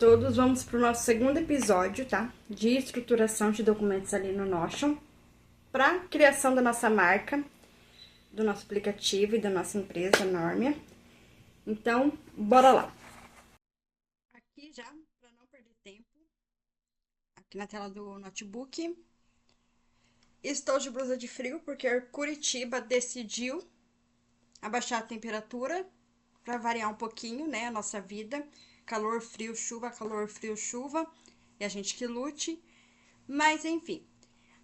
todos, vamos para o nosso segundo episódio, tá? De estruturação de documentos ali no Notion, para criação da nossa marca, do nosso aplicativo e da nossa empresa, Normia. Então, bora lá! Aqui já, para não perder tempo, aqui na tela do notebook, estou de blusa de frio porque Curitiba decidiu abaixar a temperatura para variar um pouquinho, né, a nossa vida. Calor, frio, chuva, e a gente que lute. Mas enfim,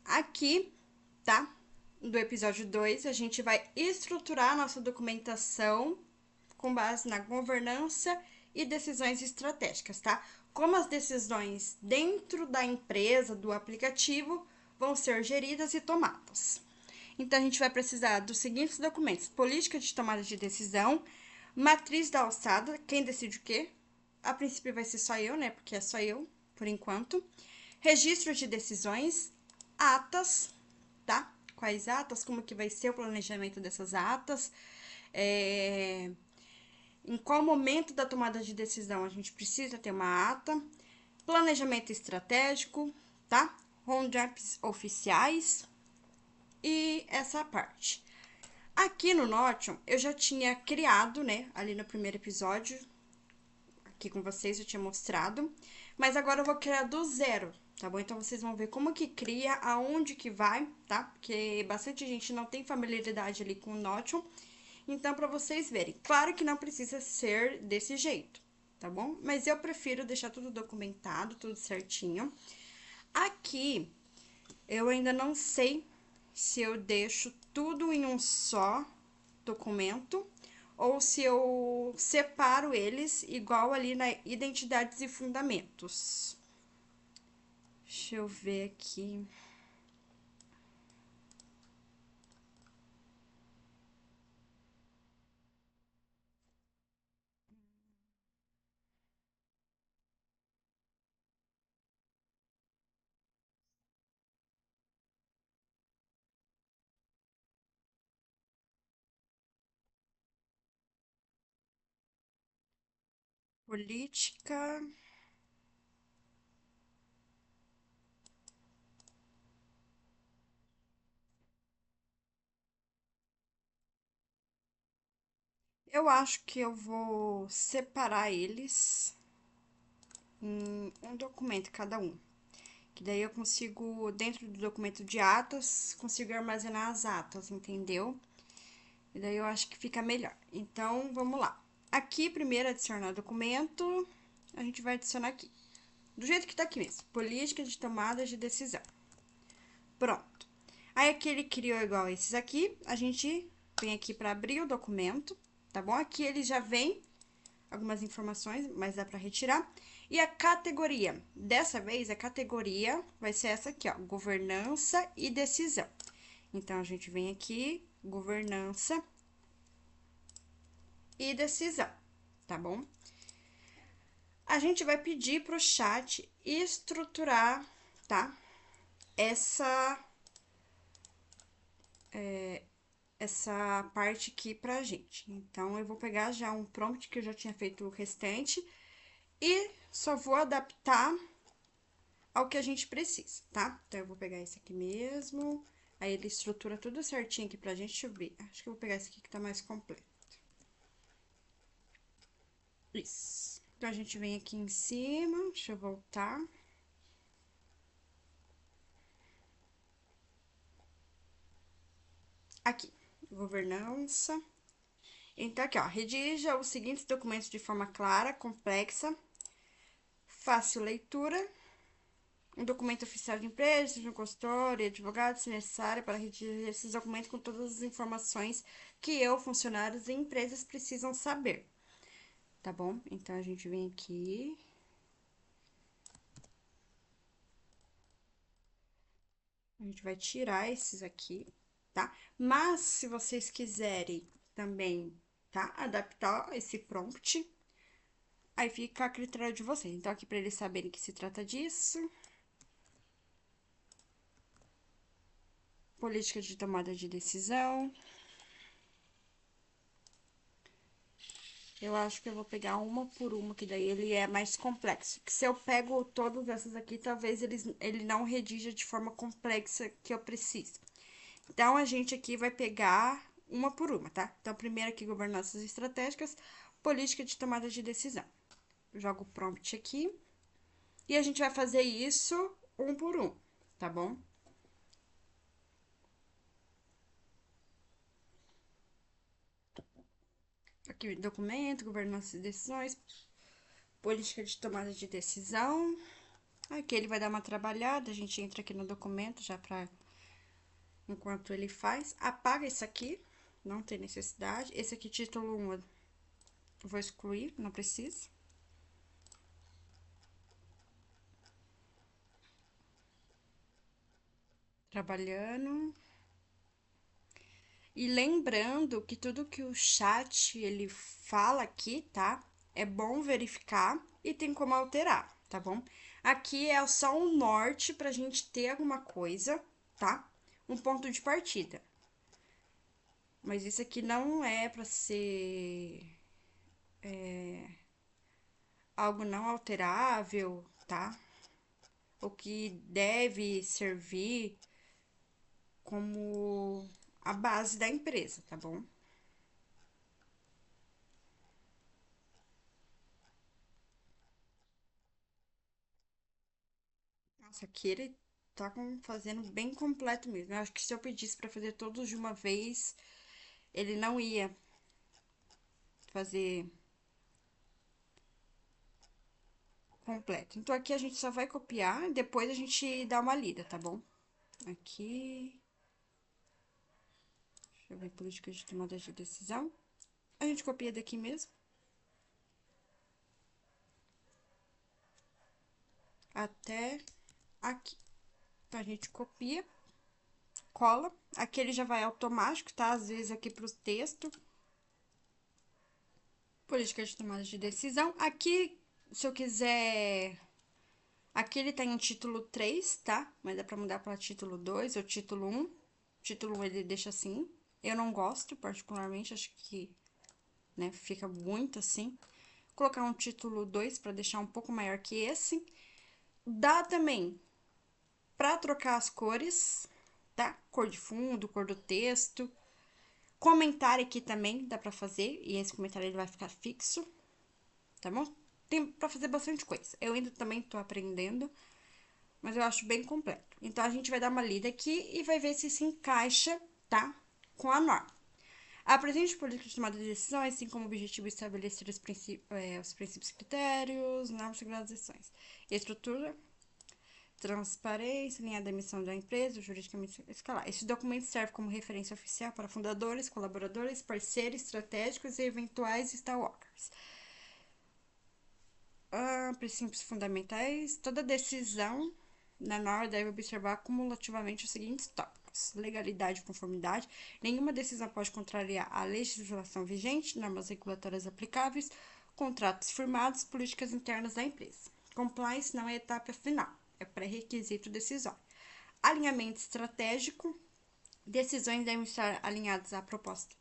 aqui, tá? Do episódio 2, a gente vai estruturar a nossa documentação com base na governança e decisões estratégicas, tá? Como as decisões dentro da empresa, do aplicativo, vão ser geridas e tomadas. Então, a gente vai precisar dos seguintes documentos: política de tomada de decisão, matriz da alçada, quem decide o quê? A princípio vai ser só eu, né? Porque é só eu, por enquanto. Registro de decisões, atas, tá? Quais atas, como que vai ser o planejamento dessas atas, em qual momento da tomada de decisão a gente precisa ter uma ata, planejamento estratégico, tá? Roundups oficiais e essa parte. Aqui no Notion, eu já tinha criado, né, ali no primeiro episódio, aqui com vocês eu tinha mostrado, mas agora eu vou criar do zero, tá bom? Então, vocês vão ver como que cria, aonde que vai, tá? Porque bastante gente não tem familiaridade ali com o Notion, então, para vocês verem. Claro que não precisa ser desse jeito, tá bom? Mas eu prefiro deixar tudo documentado, tudo certinho. Aqui, eu ainda não sei se eu deixo tudo em um só documento ou se eu separo eles igual ali na identidades e fundamentos. Deixa eu ver aqui. Política. Eu acho que eu vou separar eles em um documento cada um. Que daí eu consigo, dentro do documento de atas, consigo armazenar as atas, entendeu? E daí eu acho que fica melhor. Então, vamos lá. Aqui, primeiro, adicionar documento. A gente vai adicionar aqui. Do jeito que tá aqui mesmo. Política de tomada de decisão. Pronto. Aí, aqui ele criou igual esses aqui. A gente vem aqui para abrir o documento, tá bom? Aqui ele já vem algumas informações, mas dá para retirar. E a categoria, dessa vez a categoria vai ser essa aqui, ó, governança e decisão. Então, a gente vem aqui, governança e decisão, tá bom? A gente vai pedir pro chat estruturar, tá? Essa parte aqui pra gente. Então, eu vou pegar já um prompt que eu já tinha feito o restante e só vou adaptar ao que a gente precisa, tá? Então, eu vou pegar esse aqui mesmo. Aí, ele estrutura tudo certinho aqui pra gente. Deixa eu ver. Acho que eu vou pegar esse aqui que tá mais completo. Isso. Então, a gente vem aqui em cima. Deixa eu voltar. Aqui. Governança. Então, aqui, ó. Redija os seguintes documentos de forma clara, complexa, fácil leitura. Um documento oficial de empresa, de um consultor e advogado, se necessário, para redigir esses documentos com todas as informações que eu, funcionários e empresas precisam saber. Tá bom? Então, a gente vem aqui. A gente vai tirar esses aqui, tá? Mas, se vocês quiserem também, tá? Adaptar esse prompt, aí fica a critério de vocês. Então, aqui para eles saberem que se trata disso. Política de tomada de decisão. Eu acho que eu vou pegar uma por uma, que daí ele é mais complexo. Que se eu pego todas essas aqui, talvez ele não redija de forma complexa que eu preciso. Então, a gente aqui vai pegar uma por uma, tá? Então, primeiro aqui, governanças estratégicas, política de tomada de decisão. Jogo o prompt aqui. E a gente vai fazer isso um por um, tá bom? Aqui, documento, governança de decisões, política de tomada de decisão. Aqui ele vai dar uma trabalhada, a gente entra aqui no documento já pra... Enquanto ele faz. Apaga isso aqui, não tem necessidade. Esse aqui, título 1, eu vou excluir, não precisa. Trabalhando. E lembrando que tudo que o chat ele fala aqui, tá? É bom verificar e tem como alterar, tá bom? Aqui é só um norte pra gente ter alguma coisa, tá? Um ponto de partida. Mas isso aqui não é pra ser algo não alterável, tá? O que deve servir como a base da empresa, tá bom? Nossa, aqui ele tá fazendo bem completo mesmo. Eu acho que se eu pedisse pra fazer todos de uma vez, ele não ia fazer completo. Então aqui a gente só vai copiar e depois a gente dá uma lida, tá bom? Aqui. Deixa eu ver, política de tomada de decisão. A gente copia daqui mesmo. Até aqui. Então a gente copia, cola. Aqui ele já vai automático, tá? Às vezes aqui pro texto. Política de tomada de decisão. Aqui, se eu quiser. Aqui ele tá em título 3, tá? Mas dá pra mudar pra título 2 ou título 1. Título 1 ele deixa assim. Eu não gosto, particularmente, acho que, né, fica muito assim. Vou colocar um título 2 pra deixar um pouco maior que esse. Dá também pra trocar as cores, tá? Cor de fundo, cor do texto. Comentário aqui também dá pra fazer, e esse comentário ele vai ficar fixo, tá bom? Tem pra fazer bastante coisa. Eu ainda também tô aprendendo, mas eu acho bem completo. Então, a gente vai dar uma lida aqui e vai ver se se encaixa, tá? Com a norma. A presente política de tomada de decisões tem como objetivo estabelecer os princípios, critérios, normas e decisões. Estrutura, transparência, linha da missão da empresa, juridicamente escalar. Esse documento serve como referência oficial para fundadores, colaboradores, parceiros estratégicos e eventuais stalkers. Princípios fundamentais. Toda decisão na norma deve observar cumulativamente os seguintes tópicos: legalidade e conformidade. Nenhuma decisão pode contrariar a legislação vigente, normas regulatórias aplicáveis, contratos firmados, políticas internas da empresa. Compliance não é a etapa final, é pré-requisito decisório. Alinhamento estratégico. Decisões devem estar alinhadas à proposta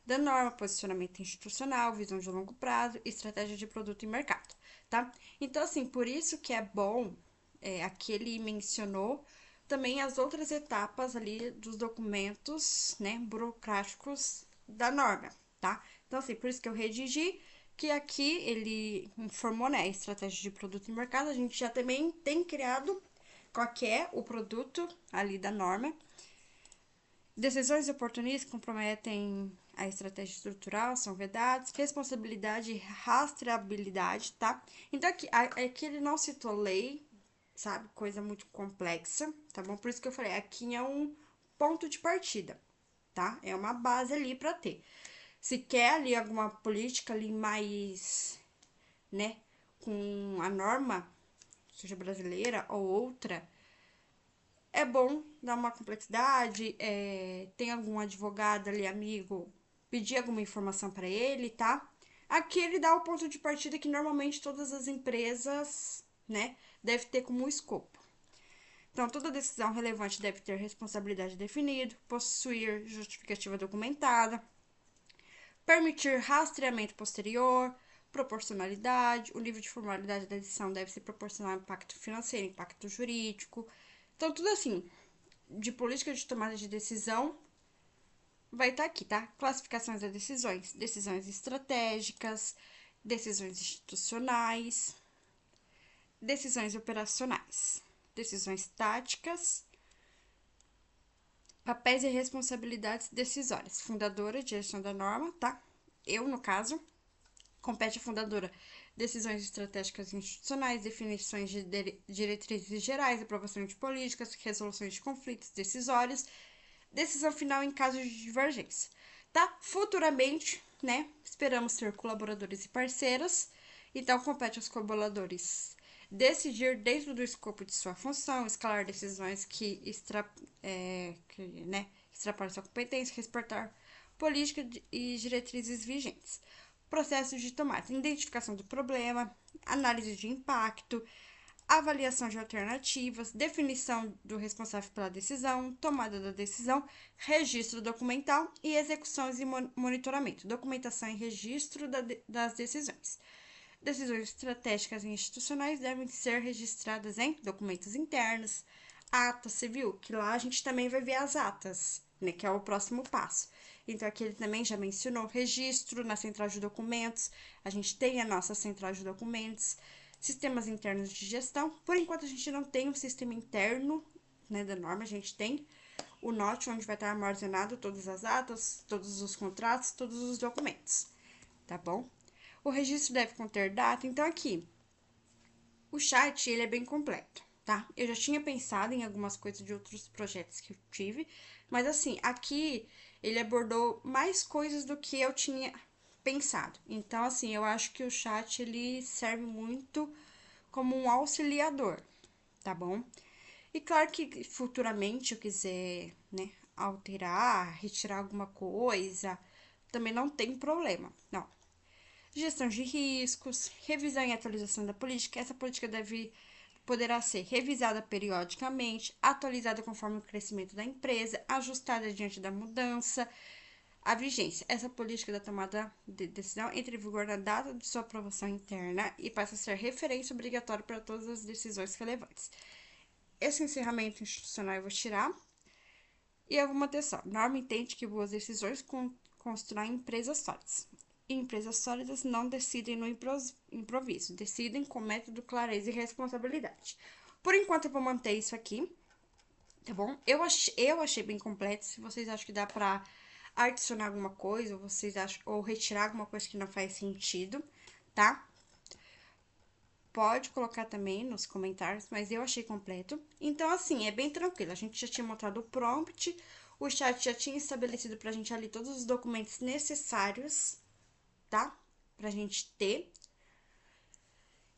da norma, posicionamento institucional, visão de longo prazo, estratégia de produto e mercado, tá? Então, assim, por isso que é bom, aqui ele mencionou também as outras etapas ali dos documentos, né, burocráticos da norma, tá? Então, assim, por isso que eu redigi, que aqui ele informou, né, a estratégia de produto e mercado, a gente já também tem criado qual que é o produto ali da norma. Decisões oportunistas comprometem a estratégia estrutural, são vedadas. Responsabilidade e rastreabilidade, tá? Então, aqui ele não citou lei, sabe? Coisa muito complexa, tá bom? Por isso que eu falei, aqui é um ponto de partida, tá? É uma base ali para ter. Se quer ali alguma política ali mais, né, com a norma, seja brasileira ou outra, é bom dar uma complexidade, tem algum advogado ali, amigo, pedir alguma informação para ele, tá? Aqui ele dá o ponto de partida que normalmente todas as empresas, né, deve ter como escopo. Então, toda decisão relevante deve ter responsabilidade definida, possuir justificativa documentada, Permitir rastreamento posterior, proporcionalidade, o nível de formalidade da decisão deve ser proporcional ao impacto financeiro, impacto jurídico. Então, tudo assim, de política de tomada de decisão, vai estar aqui, tá? Classificações das decisões, decisões estratégicas, decisões institucionais, decisões operacionais, decisões táticas, papéis e responsabilidades decisórias, fundadora, direção da norma, tá? Eu, no caso, compete à fundadora decisões estratégicas e institucionais, definições de diretrizes gerais, aprovação de políticas, resoluções de conflitos decisórios, decisão final em caso de divergência. Tá? Futuramente, né? Esperamos ter colaboradores e parceiros. Então, compete aos colaboradores decidir dentro do escopo de sua função, escalar decisões que extrapolam sua competência, respeitar política e diretrizes vigentes. Processo de tomada, identificação do problema, análise de impacto, avaliação de alternativas, definição do responsável pela decisão, tomada da decisão, registro documental e execuções e monitoramento, documentação e registro das decisões. Decisões estratégicas e institucionais devem ser registradas em documentos internos, ata civil, que lá a gente também vai ver as atas, né, que é o próximo passo. Então, aqui ele também já mencionou registro na central de documentos, a gente tem a nossa central de documentos, sistemas internos de gestão. Por enquanto, a gente não tem um sistema interno, né, da norma, a gente tem o NOT, onde vai estar armazenado todas as atas, todos os contratos, todos os documentos, tá bom? O registro deve conter data, então aqui, o chat, ele é bem completo, tá? Eu já tinha pensado em algumas coisas de outros projetos que eu tive, mas assim, aqui ele abordou mais coisas do que eu tinha pensado. Então, assim, eu acho que o chat, ele serve muito como um auxiliador, tá bom? E claro que futuramente eu quiser, né, alterar, retirar alguma coisa, também não tem problema, não. Gestão de riscos, revisão e atualização da política. Essa política poderá ser revisada periodicamente, atualizada conforme o crescimento da empresa, ajustada diante da mudança. A vigência. Essa política da tomada de decisão entra em vigor na data de sua aprovação interna e passa a ser referência obrigatória para todas as decisões relevantes. Esse encerramento institucional eu vou tirar. E eu vou manter só. Norma entende que boas decisões constroem empresas sólidas. E empresas sólidas não decidem no improviso, decidem com método, clareza e responsabilidade. Por enquanto eu vou manter isso aqui, tá bom? Eu achei bem completo. Se vocês acham que dá pra adicionar alguma coisa, ou vocês acham, ou retirar alguma coisa que não faz sentido, tá? Pode colocar também nos comentários, mas eu achei completo. Então, assim, é bem tranquilo. A gente já tinha montado o prompt, o chat já tinha estabelecido pra gente ali todos os documentos necessários, tá? Pra gente ter.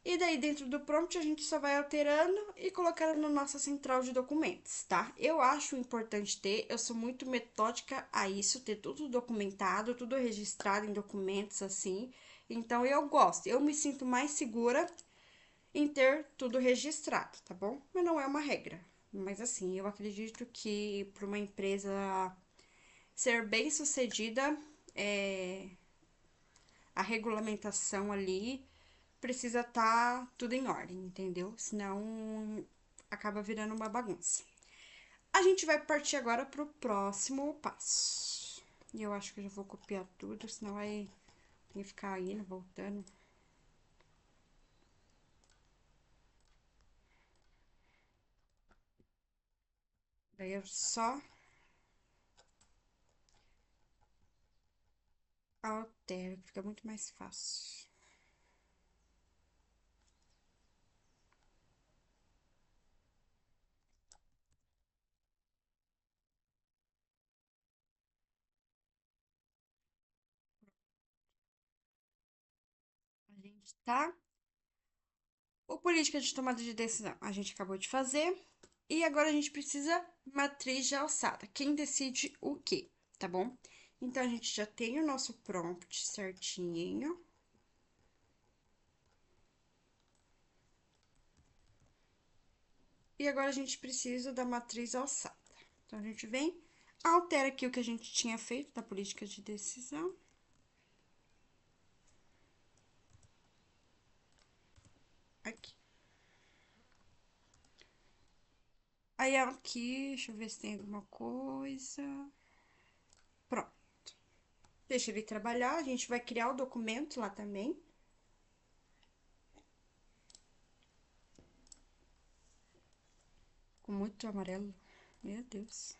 E daí, dentro do prompt, a gente só vai alterando e colocando na nossa central de documentos, tá? Eu acho importante ter, eu sou muito metódica a isso, ter tudo documentado, tudo registrado em documentos, assim. Então, eu gosto, eu me sinto mais segura em ter tudo registrado, tá bom? Mas não é uma regra. Mas assim, eu acredito que para uma empresa ser bem sucedida, a regulamentação ali precisa estar tudo em ordem, entendeu? Senão acaba virando uma bagunça. A gente vai partir agora para o próximo passo. E eu acho que eu já vou copiar tudo, senão vai tem que ficar indo, voltando. Daí eu só altero, que fica muito mais fácil. A gente tá. O política de tomada de decisão a gente acabou de fazer. E agora a gente precisa matriz de alçada. Quem decide o quê, tá bom? Então, a gente já tem o nosso prompt certinho. E agora a gente precisa da matriz alçada. Então, a gente vem, altera aqui o que a gente tinha feito da política de decisão. Aí aqui, deixa eu ver se tem alguma coisa. Pronto. Deixa ele trabalhar, a gente vai criar o documento lá também. Com muito amarelo. Meu Deus.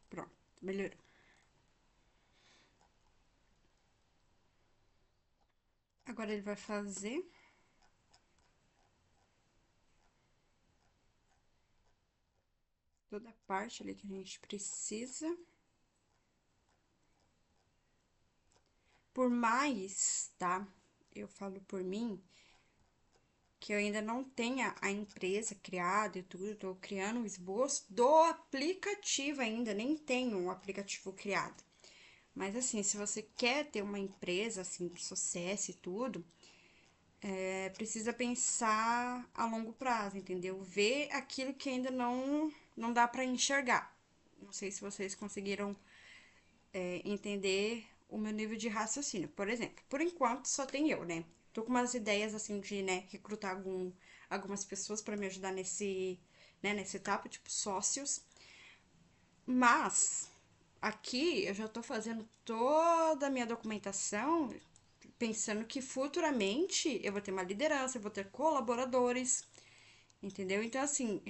Pronto, melhorou. Agora ele vai fazer toda a parte ali que a gente precisa. Por mais, tá? Eu falo por mim, que eu ainda não tenha a empresa criada e tudo, tô criando o esboço do aplicativo ainda, nem tenho o aplicativo criado. Mas assim, se você quer ter uma empresa assim de sucesso e tudo, precisa pensar a longo prazo, entendeu? Ver aquilo que ainda não dá para enxergar. Não sei se vocês conseguiram entender o meu nível de raciocínio. Por exemplo, por enquanto só tem eu, né? Tô com umas ideias assim de, né, recrutar algumas pessoas para me ajudar nessa etapa, tipo sócios. Mas aqui eu já tô fazendo toda a minha documentação pensando que futuramente eu vou ter uma liderança, eu vou ter colaboradores, entendeu? Então, assim,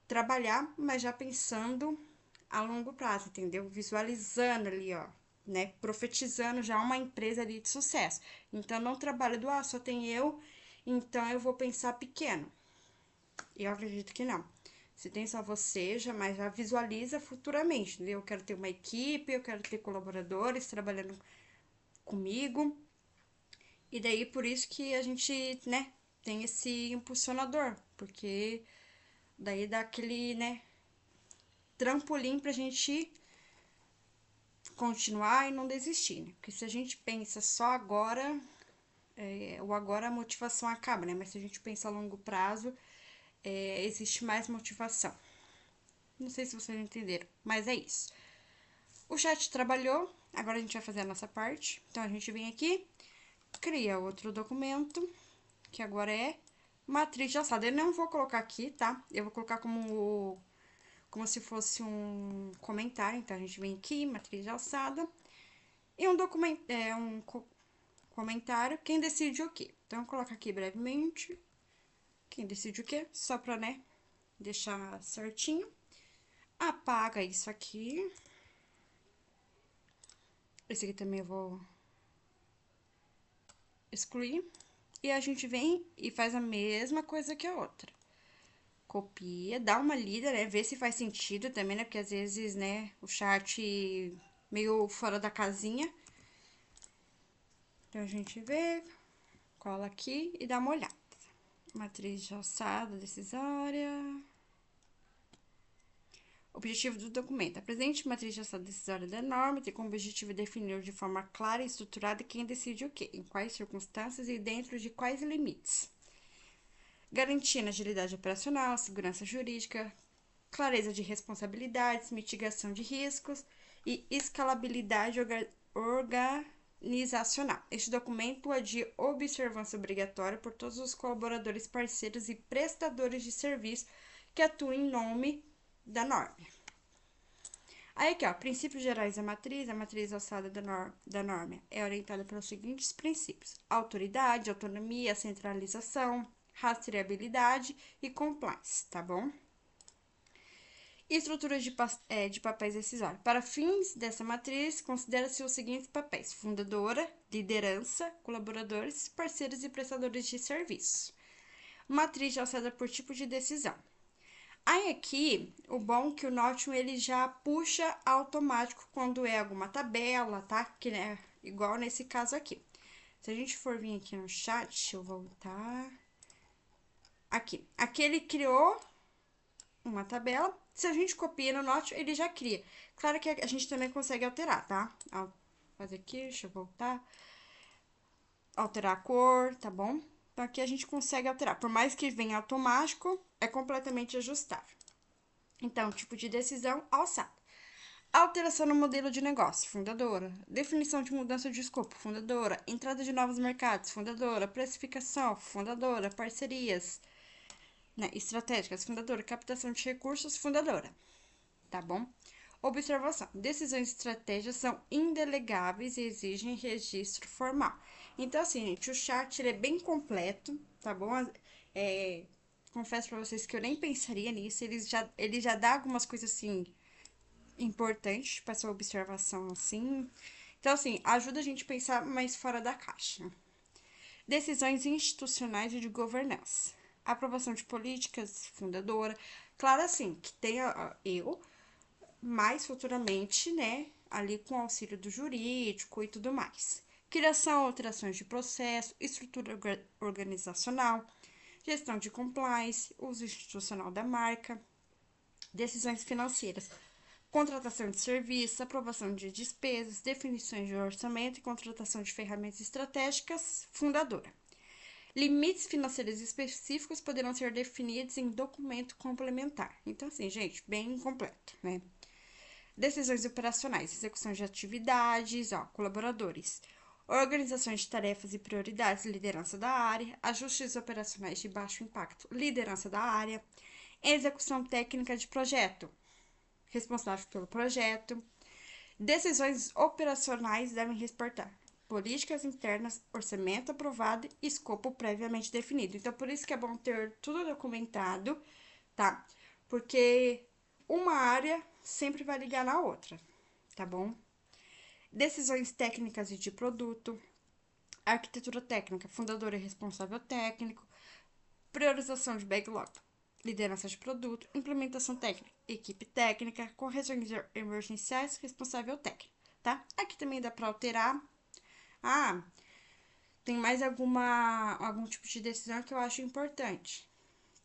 trabalhar, mas já pensando a longo prazo, entendeu? Visualizando ali, ó, né? Profetizando já uma empresa ali de sucesso. Então, não trabalho do, só tem eu, então eu vou pensar pequeno. Eu acredito que não. Se tem só você, jamais já visualiza futuramente, entendeu? Eu quero ter uma equipe, eu quero ter colaboradores trabalhando comigo. E daí, por isso que a gente, né, tem esse impulsionador, porque daí dá aquele, né, trampolim pra gente continuar e não desistir, né? Porque se a gente pensa só agora, o agora a motivação acaba, né? Mas se a gente pensa a longo prazo, existe mais motivação. Não sei se vocês entenderam, mas é isso. O chat trabalhou, agora a gente vai fazer a nossa parte. Então a gente vem aqui, cria outro documento, que agora é matriz de alçada. Eu não vou colocar aqui, tá? Eu vou colocar como se fosse um comentário. Então a gente vem aqui, matriz de alçada. E um comentário, quem decide o quê? Então, coloca aqui brevemente, quem decide o quê? Só pra, né, deixar certinho. Apaga isso aqui. Esse aqui também eu vou excluir. E a gente vem e faz a mesma coisa que a outra. Copia, dá uma lida, né, vê se faz sentido também, né, porque às vezes, né, o chat meio fora da casinha. Então, a gente vê, cola aqui e dá uma olhada. Matriz de alçada decisória. Objetivo do documento. A presente matriz de alçada decisória da norma tem como objetivo definir de forma clara e estruturada quem decide o quê, em quais circunstâncias e dentro de quais limites. Garantindo agilidade operacional, segurança jurídica, clareza de responsabilidades, mitigação de riscos e escalabilidade organizacional. Este documento é de observância obrigatória por todos os colaboradores, parceiros e prestadores de serviço que atuam em nome da norma. Aí aqui, ó, princípios gerais da matriz. A matriz alçada da norma é orientada pelos seguintes princípios: autoridade, autonomia, centralização, rastreabilidade e compliance, tá bom? Estrutura de papéis decisórios. Para fins dessa matriz, considera-se os seguintes papéis: fundadora, liderança, colaboradores, parceiros e prestadores de serviço. Matriz de alçada por tipo de decisão. Aí aqui, o bom é que o Notion ele já puxa automático quando é alguma tabela, tá? Que é igual nesse caso aqui. Se a gente for vir aqui no chat, deixa eu voltar. Aqui. Aqui ele criou uma tabela. Se a gente copia no Notion, ele já cria. Claro que a gente também consegue alterar, tá? Fazer aqui, deixa eu voltar. Alterar a cor, tá bom? Então aqui a gente consegue alterar. Por mais que venha automático, é completamente ajustável. Então, tipo de decisão, alçada. Alteração no modelo de negócio, fundadora. Definição de mudança de escopo, fundadora. Entrada de novos mercados, fundadora. Precificação, fundadora. Parcerias, né? Estratégicas, fundadora. Captação de recursos, fundadora. Tá bom? Observação: decisões e estratégias são indelegáveis e exigem registro formal. Então, assim, gente, o chat ele é bem completo, tá bom? Confesso para vocês que eu nem pensaria nisso. Ele já dá algumas coisas assim importantes para essa observação, assim. Então, assim, ajuda a gente a pensar mais fora da caixa. Decisões institucionais e de governança. Aprovação de políticas, fundadora. Claro, assim, que tenha eu mais futuramente, né, ali com auxílio do jurídico e tudo mais. Criação, alterações de processo, estrutura organizacional, gestão de compliance, uso institucional da marca, decisões financeiras, contratação de serviços, aprovação de despesas, definições de orçamento e contratação de ferramentas estratégicas, fundadora. Limites financeiros específicos poderão ser definidos em documento complementar. Então, assim, gente, bem completo, né? Decisões operacionais, execução de atividades, colaboradores. Organizações de tarefas e prioridades, liderança da área. Ajustes operacionais de baixo impacto, liderança da área. Execução técnica de projeto, responsável pelo projeto. Decisões operacionais devem respeitar políticas internas, orçamento aprovado e escopo previamente definido. Então, por isso que é bom ter tudo documentado, tá? Porque uma área sempre vai ligar na outra, tá bom? Decisões técnicas e de produto, arquitetura técnica, fundador e responsável técnico, priorização de backlog, liderança de produto, implementação técnica, equipe técnica, correções emergenciais, responsável técnico, tá? Aqui também dá para alterar. Tem mais algum tipo de decisão que eu acho importante.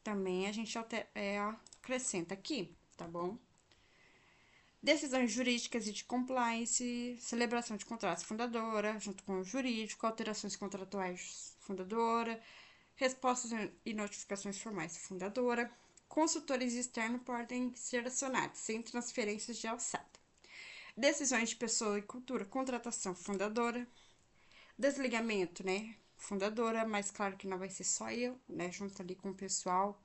Também a gente acrescenta aqui, tá bom? Decisões jurídicas e de compliance, celebração de contratos fundadora, junto com o jurídico, alterações contratuais fundadora, respostas e notificações formais fundadora, consultores externos podem ser acionados, sem transferências de alçada. Decisões de pessoa e cultura, contratação fundadora, desligamento, né? Fundadora, mas claro que não vai ser só eu, né? Junto ali com o pessoal.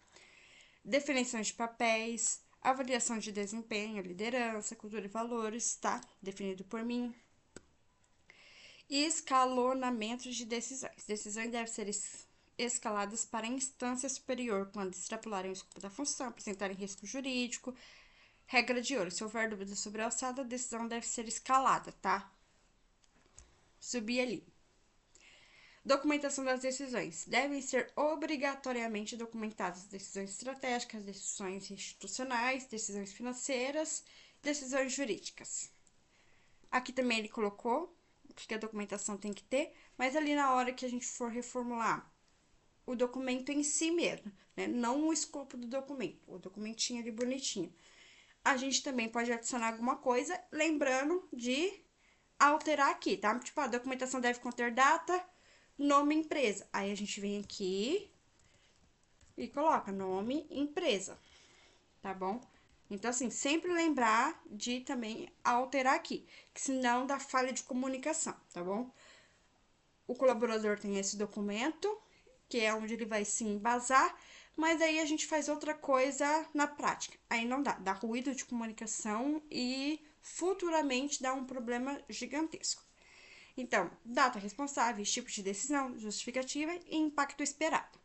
Definição de papéis, avaliação de desempenho, liderança, cultura e valores, tá? Definido por mim. E escalonamento de decisões. Decisões devem ser escaladas para a instância superior quando extrapolarem o escopo da função, apresentarem risco jurídico. Regra de ouro: se houver dúvida sobre a alçada, a decisão deve ser escalada, tá? Subir ali. Documentação das decisões. Devem ser obrigatoriamente documentadas decisões estratégicas, decisões institucionais, decisões financeiras, decisões jurídicas. Aqui também ele colocou o que a documentação tem que ter, mas ali na hora que a gente for reformular o documento em si mesmo, né? Não o escopo do documento, o documentinho ali bonitinho. A gente também pode adicionar alguma coisa, lembrando de alterar aqui, tá? Tipo, a documentação deve conter data, nome empresa. Aí a gente vem aqui e coloca nome empresa, tá bom? Então, assim, sempre lembrar de também alterar aqui, que senão dá falha de comunicação, tá bom? O colaborador tem esse documento, que é onde ele vai se embasar, mas aí a gente faz outra coisa na prática. Aí não dá ruído de comunicação e futuramente dá um problema gigantesco. Então, data responsável, tipo de decisão, justificativa e impacto esperado.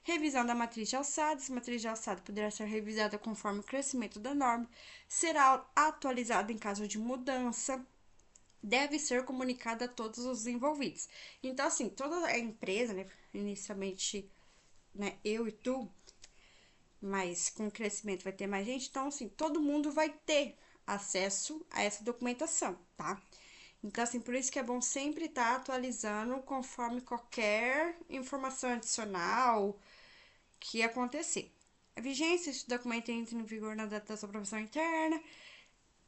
Revisão da matriz de alçadas. Matriz de alçada poderá ser revisada conforme o crescimento da norma. Será atualizada em caso de mudança. Deve ser comunicada a todos os envolvidos. Então, assim, toda a empresa, né, inicialmente, né, eu e tu, mas com o crescimento vai ter mais gente. Então, assim, todo mundo vai ter acesso a essa documentação, tá? Então, assim, por isso que é bom sempre estar atualizando conforme qualquer informação adicional que acontecer. A vigência, esse documento entra em vigor na data da sua aprovação interna.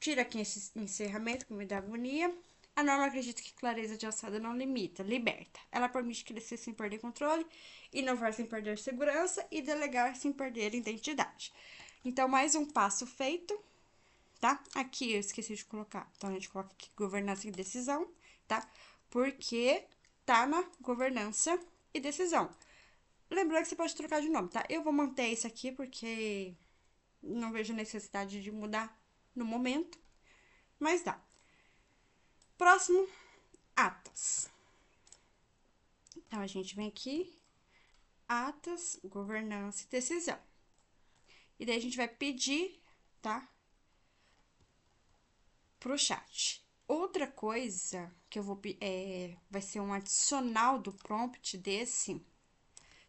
Tira aqui esse encerramento, que me dá agonia. A norma acredita que clareza de alçada não limita, liberta. Ela permite crescer sem perder controle, inovar sem perder segurança e delegar sem perder identidade. Então, mais um passo feito, tá? Aqui eu esqueci de colocar. Então, a gente coloca aqui governança e decisão, tá? Porque tá na governança e decisão. Lembrando que você pode trocar de nome, tá? Eu vou manter esse aqui porque não vejo necessidade de mudar no momento, mas dá. Próximo, atas. Então, a gente vem aqui, atas, governança e decisão. E daí a gente vai pedir, tá? Pro chat. Outra coisa que eu vou vai ser um adicional do prompt desse,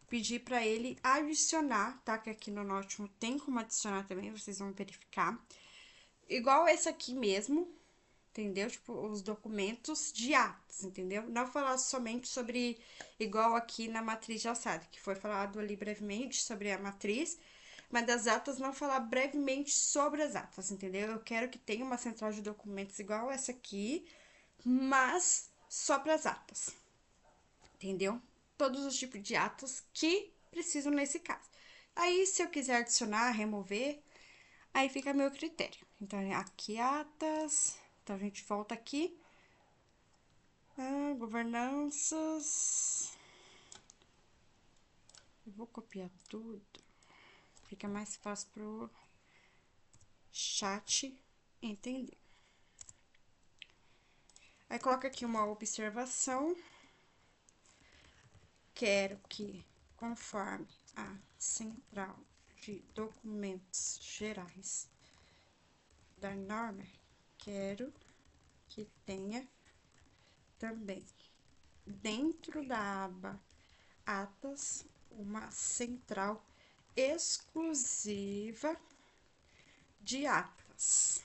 pedir para ele adicionar, tá? Que aqui no Notion tem como adicionar também, vocês vão verificar. Igual esse aqui mesmo, entendeu? Tipo, os documentos de atos, entendeu? Não falar somente sobre, igual aqui na matriz de alçada, que foi falado ali brevemente sobre a matriz, mas das atas não falar brevemente sobre as atas, entendeu? Eu quero que tenha uma central de documentos igual essa aqui, mas só para as atas, entendeu? Todos os tipos de atos que precisam nesse caso. Aí, se eu quiser adicionar, remover, aí fica a meu critério. Então, aqui atas. Então, a gente volta aqui. Governanças. Eu vou copiar tudo. Fica mais fácil pro chat entender. Aí, coloca aqui uma observação. Quero que, conforme a central de documentos gerais da norma, quero que tenha também dentro da aba atas uma central exclusiva de atas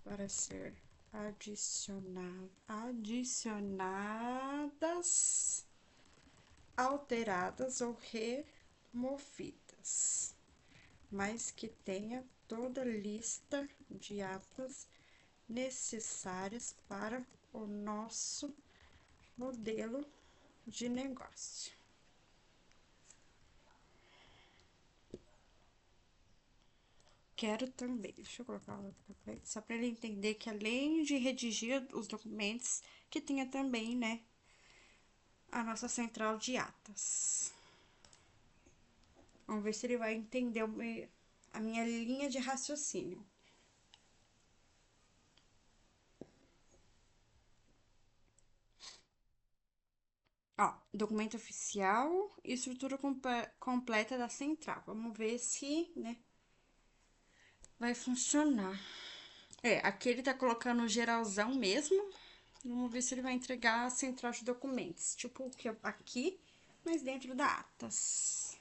para ser adicionadas, alteradas ou removidas, mas que tenha toda a lista de atas necessárias para o nosso modelo de negócio. Quero também, deixa eu colocar outro só para ele entender que além de redigir os documentos, que tenha também, né, a nossa central de atas. Vamos ver se ele vai entender a minha linha de raciocínio. Ó, documento oficial e estrutura completa da central. Vamos ver se, né, vai funcionar. Aqui ele tá colocando geralzão mesmo. Vamos ver se ele vai entregar a central de documentos. Tipo o que aqui, mas dentro da atas.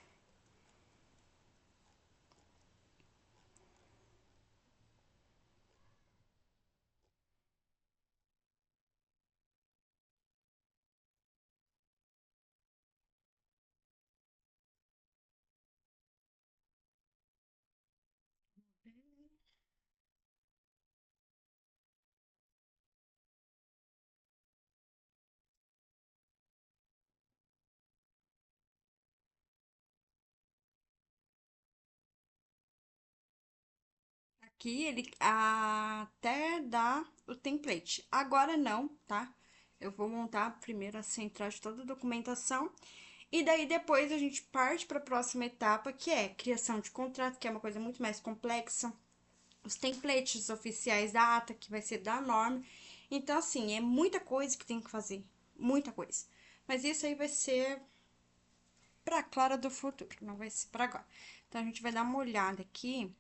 Aqui ele até dá o template. Agora não, tá? Eu vou montar primeiro a central de toda a documentação. E daí depois a gente parte para a próxima etapa, que é criação de contrato, que é uma coisa muito mais complexa. Os templates oficiais da ata, que vai ser da norma. Então, assim, é muita coisa que tem que fazer. Muita coisa. Mas isso aí vai ser para Clara do futuro, não vai ser para agora. Então, a gente vai dar uma olhada aqui.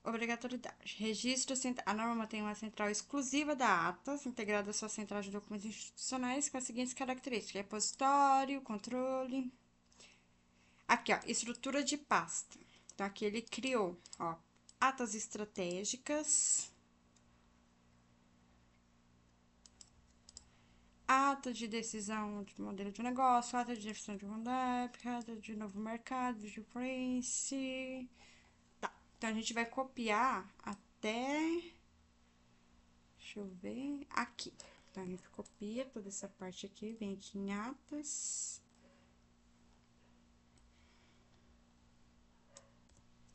Obrigatoriedade. Registro. A norma tem uma central exclusiva da atas, integrada à sua central de documentos institucionais, com as seguintes características: repositório, controle. Aqui, ó, estrutura de pasta. Então, aqui ele criou, ó, atas estratégicas, ata de decisão de modelo de negócio, ata de definição de mudança, ata de novo mercado, de prince. Tá, então a gente vai copiar até. Deixa eu ver. Aqui. Então a gente copia toda essa parte aqui, vem aqui em atas.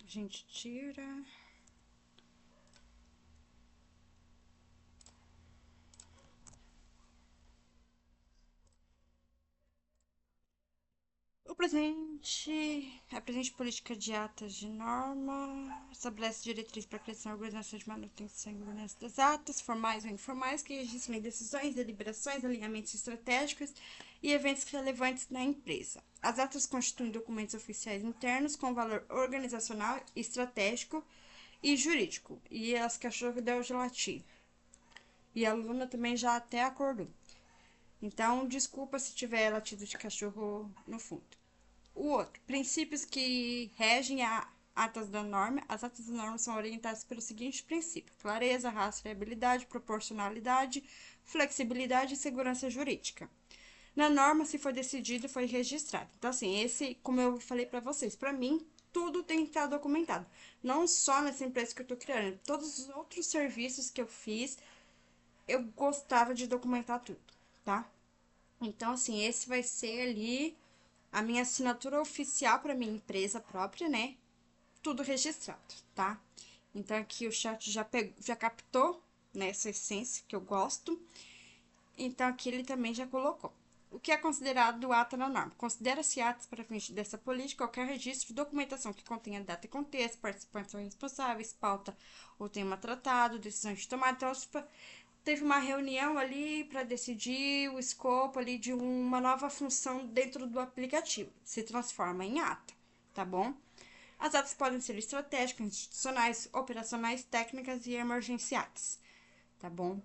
A gente tira. A presente política de atas de norma estabelece diretriz para a criação e organização de manutenção e governança das atas, formais ou informais, que registram decisões, deliberações, alinhamentos estratégicos e eventos relevantes na empresa. As atas constituem documentos oficiais internos com valor organizacional, estratégico e jurídico. E as cachorras deu de latim. E a aluna também já até acordou. Então, desculpa se tiver latido de cachorro no fundo. O outro, princípios que regem a atas da norma. As atas da norma são orientadas pelo seguinte princípio: clareza, rastreabilidade, proporcionalidade, flexibilidade e segurança jurídica. Na norma, se foi decidido, foi registrado. Então, assim, esse, como eu falei para vocês, para mim, tudo tem que estar documentado. Não só nessa empresa que eu tô criando, todos os outros serviços que eu fiz, eu gostava de documentar tudo, tá? Então, assim, esse vai ser ali a minha assinatura oficial para minha empresa própria, né? Tudo registrado, tá? Então, aqui o chat já captou, né, essa essência que eu gosto. Então, aqui ele também já colocou. O que é considerado ata na norma? Considera-se atos para fins dessa política qualquer registro de documentação que contenha data e contexto, participantes são responsáveis, pauta ou tema tratado, decisões de tomada. Então, teve uma reunião ali para decidir o escopo ali de uma nova função dentro do aplicativo. Se transforma em ata, tá bom? As atas podem ser estratégicas, institucionais, operacionais, técnicas e emergenciais, tá bom?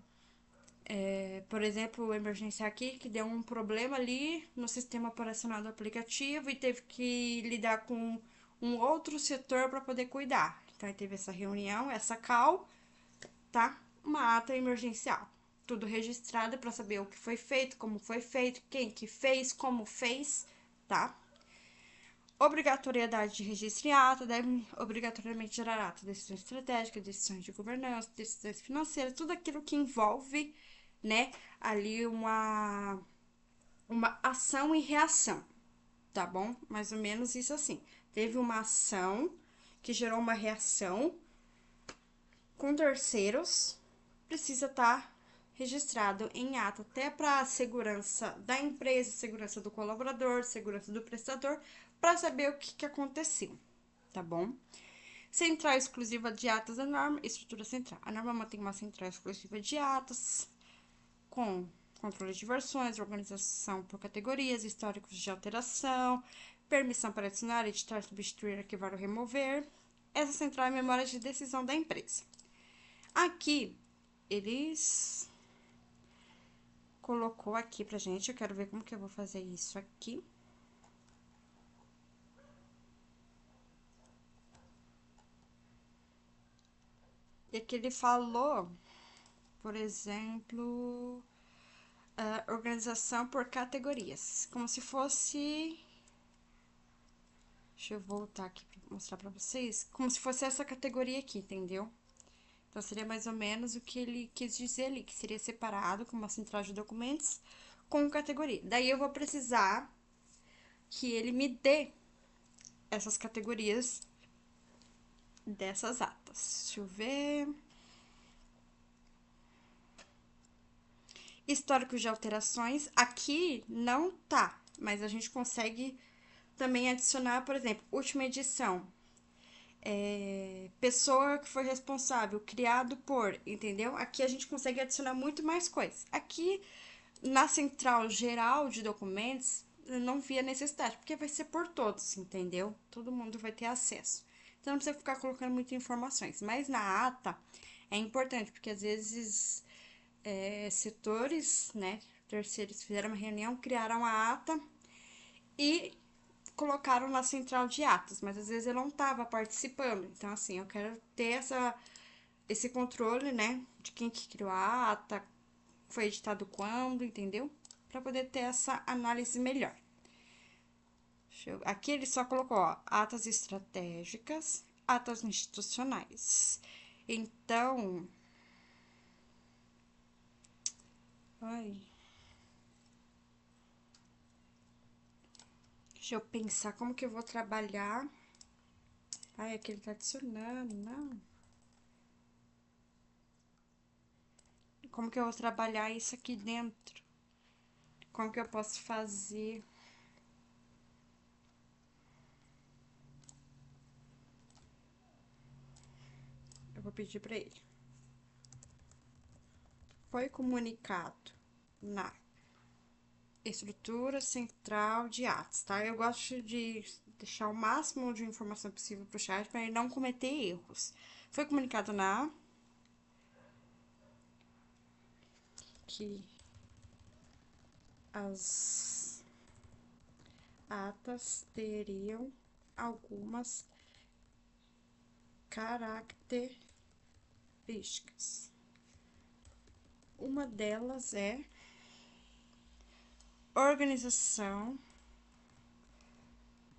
Por exemplo, o emergencial aqui que deu um problema ali no sistema operacional do aplicativo e teve que lidar com um outro setor para poder cuidar. Então, teve essa reunião, essa call, tá? Uma ata emergencial. Tudo registrado para saber o que foi feito, como foi feito, quem que fez, como fez, tá? Obrigatoriedade de registro em ata, deve obrigatoriamente gerar ata, decisões estratégicas, decisões de governança, decisões financeiras, tudo aquilo que envolve, né, ali uma ação e reação, tá bom? Mais ou menos isso assim. Teve uma ação que gerou uma reação com terceiros, precisa estar registrado em ata, até para a segurança da empresa, segurança do colaborador, segurança do prestador, para saber o que aconteceu, tá bom? Central exclusiva de atas da norma, estrutura central. A norma mantém uma central exclusiva de atas, com controle de versões, organização por categorias, históricos de alteração, permissão para adicionar, editar, substituir, arquivar ou remover. Essa central é a memória de decisão da empresa. Aqui, eles colocou aqui pra gente, eu quero ver como que eu vou fazer isso aqui. E aqui ele falou, por exemplo, organização por categorias, como se fosse... Deixa eu voltar aqui pra mostrar pra vocês, como se fosse essa categoria aqui, entendeu? Então, seria mais ou menos o que ele quis dizer ali, que seria separado com uma central de documentos com categoria. Daí, eu vou precisar que ele me dê essas categorias dessas atas. Deixa eu ver. Históricos de alterações. Aqui não tá, mas a gente consegue também adicionar, por exemplo, última edição. Pessoa que foi responsável, criado por, entendeu? Aqui a gente consegue adicionar muito mais coisas. Aqui na central geral de documentos, eu não via necessidade, porque vai ser por todos, entendeu? Todo mundo vai ter acesso. Então não precisa ficar colocando muitas informações. Mas na ata é importante, porque às vezes setores, né, terceiros fizeram uma reunião, criaram a ata e colocaram na central de atos, mas às vezes eu não estava participando. Então, assim, eu quero ter esse controle, né, de quem que criou a ata, foi editado quando, entendeu? Para poder ter essa análise melhor. Aqui ele só colocou, ó, atas estratégicas, atas institucionais. Então, ai, deixa eu pensar como que eu vou trabalhar. Ai, aqui ele tá adicionando, não. Como que eu vou trabalhar isso aqui dentro? Como que eu posso fazer? vou pedir para ele. Foi comunicado na estrutura central de atos, tá? Eu gosto de deixar o máximo de informação possível pro chat para ele não cometer erros. Foi comunicado na que as atas teriam algumas características. Uma delas é organização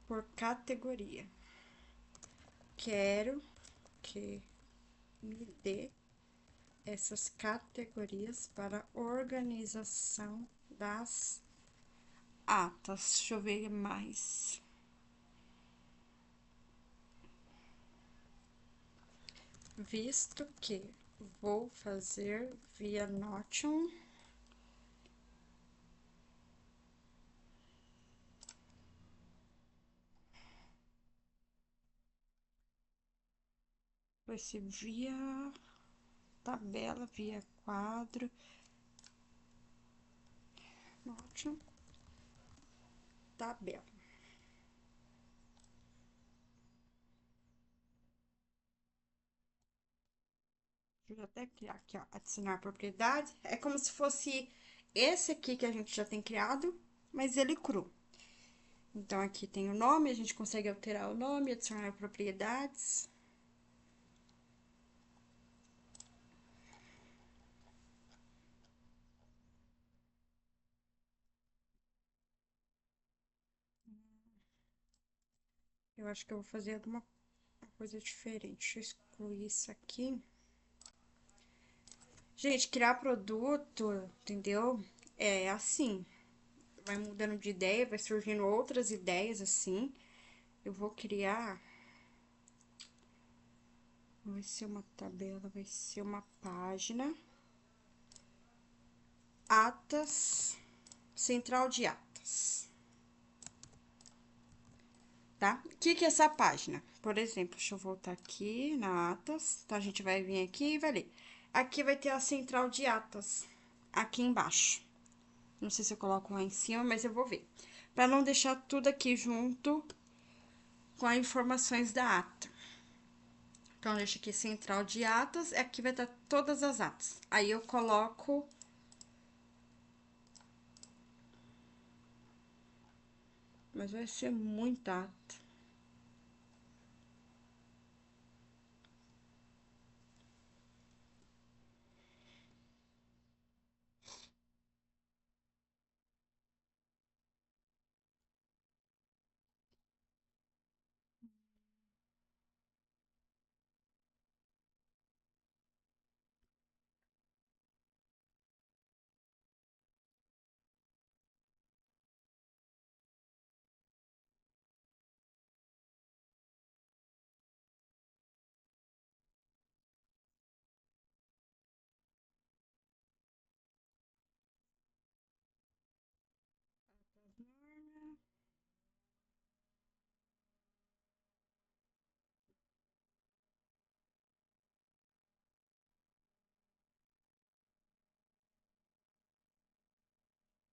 por categoria. Quero que me dê essas categorias para organização das atas. Deixa eu ver mais. Visto que vou fazer via Notion, vai ser via tabela, via quadro, Notion, tabela. Deixa eu até criar aqui, ó, adicionar propriedade. É como se fosse esse aqui que a gente já tem criado, mas ele cru. Então, aqui tem o nome, a gente consegue alterar o nome, adicionar propriedades. Eu acho que eu vou fazer alguma coisa diferente. Deixa eu excluir isso aqui. Gente, criar produto, entendeu? É assim, vai mudando de ideia, vai surgindo outras ideias assim. Eu vou criar. Vai ser uma tabela, vai ser uma página. Atas, central de atas. Tá? O que é essa página? Por exemplo, deixa eu voltar aqui na atas. Então, a gente vai vir aqui e vai ler. Aqui vai ter a central de atas, aqui embaixo. Não sei se eu coloco lá em cima, mas eu vou ver. Para não deixar tudo aqui junto com as informações da ata. Então, deixa aqui central de atas, aqui vai estar todas as atas. Aí eu coloco. Mas vai ser muita ata.